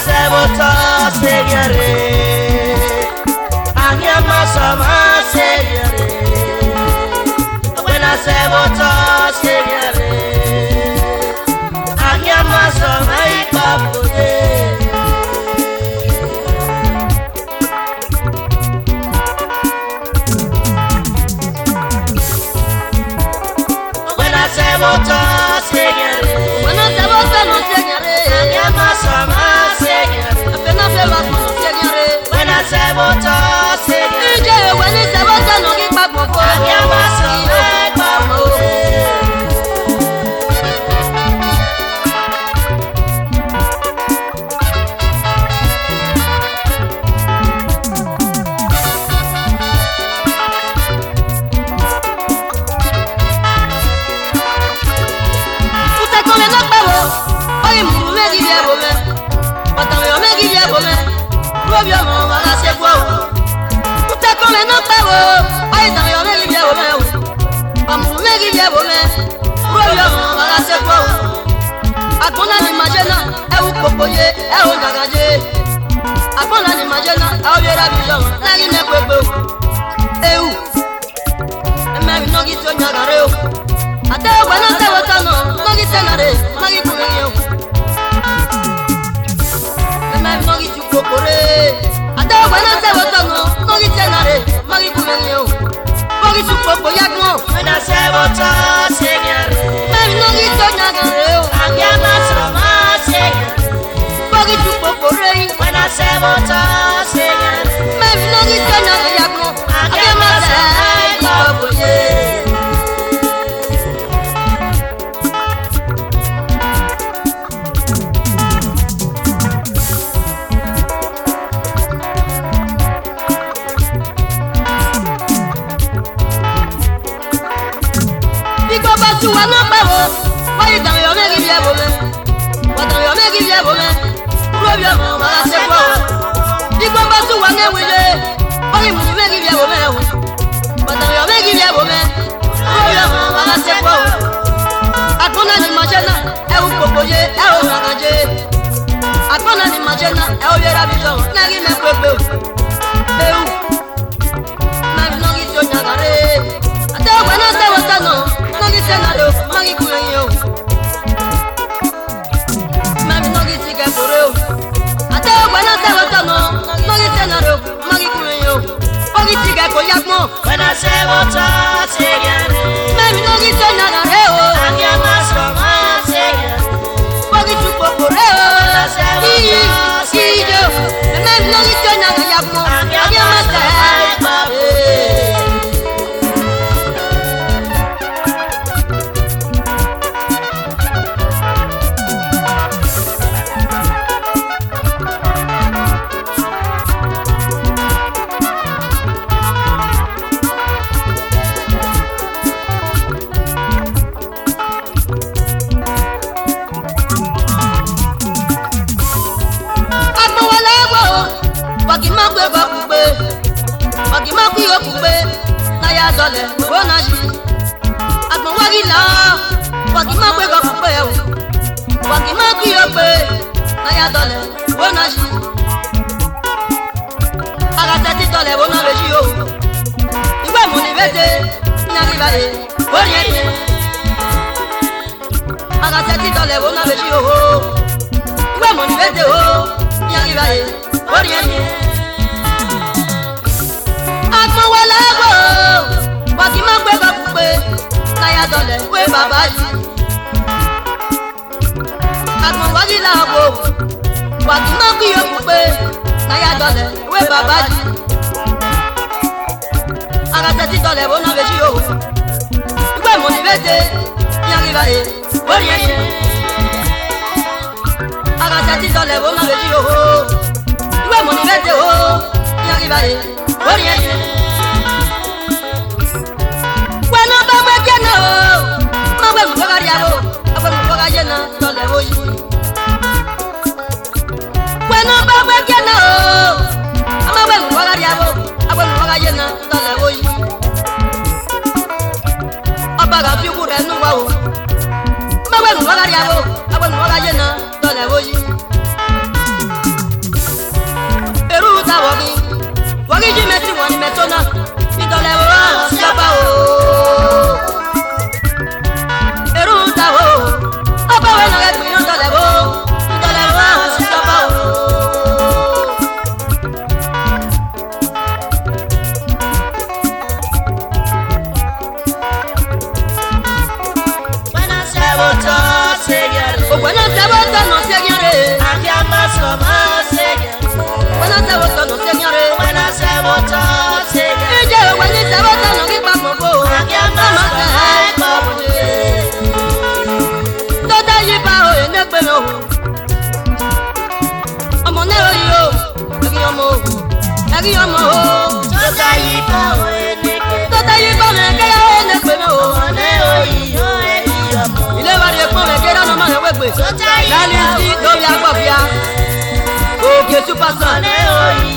se votó señore Anya masama señore Buena se votó señore Anya masama y papude Buena se votó señore Buena se votó no señore Anya masama señore Apenas se va con señore Buena se votó señore Ije buena se votó no que papo Anya masama y papude Akona ni majena e u popoye e o nagaje Akona ni majena e o yera bijon na ni ne pepe e u e me no gi to nyagare o ate wa na te wota no no gi tenare ma gi ku yo e me no gi tu kokore ate wa na te wota no no gi tenare ma gi ku yo mo gi tu popo ya gbo Buena se votó señore me no gi to nyagare o Anya masama señore Bogi tu popore Buena se votó señore me no gi to nyagare ya gbo Anya masama y papude Tu wa no pawo wa yi dan yo me gi ye bo me wa dan yo me gi ye bo me ro bi o ma la se po bi ko ba tu wa ne wi le wa yi mu me gi ye bo me wa dan yo me gi ye bo me ro bi o ma la se po akona ni majena e u popoye e o nagaje akona ni majena e o yera bi so na gi me pepe e u na no gi to nyagare ate wa na se wa no Nogi senado, magi kuyo. Mami nogi siga kuro. Ate buena se vota no. Nogi senado, magi kuyo. Ogi siga koyakmo. Buena se votó señore Mami nogi senado reo. Anya masama señore Ogi chupo koreo. Iyo. Mami nogi senado yakmo. Anya Anya masama y masa. papude Dole, bonaji. Agbon wagi la, wagi ma gbe go pe o. Wagi ma ki o pe, na ya dole, bonaji. Aga teti dole bona beji o. Igbe mo ni bete, nya ri bare, oriente. Aga teti dole bona beji o. Igbe mo ni bete o, nya ri bare, oriente. Agbon wala go. Wagi ma gbe go pe, na ya dole, we baba ji. Agbon wagi la go. Wagi ma ki o pe, na ya dole, we baba ji. Aga teti dole bona beji o. Igbe mo ni bete, nya ri bare, oriente. Aga teti dole bona beji o. Igbe mo ni bete o, nya ri bare, oriente. ọmọ ẹ̀rí ọmọ o. Tota yi pa o eneke. Tota yi pa me kẹ́yà ẹ̀ẹ́nẹ́ pè mí o. Ọmọdé oyi yo ẹ̀rí ọmọ. Ilé wa de pọ́n mẹ́kẹ́ dáná máa ń wégbè. Tota yi pa o Lálẹ́ sí lórí agbọ̀bíà. Òkè súpàsán. Ọmọdé oyi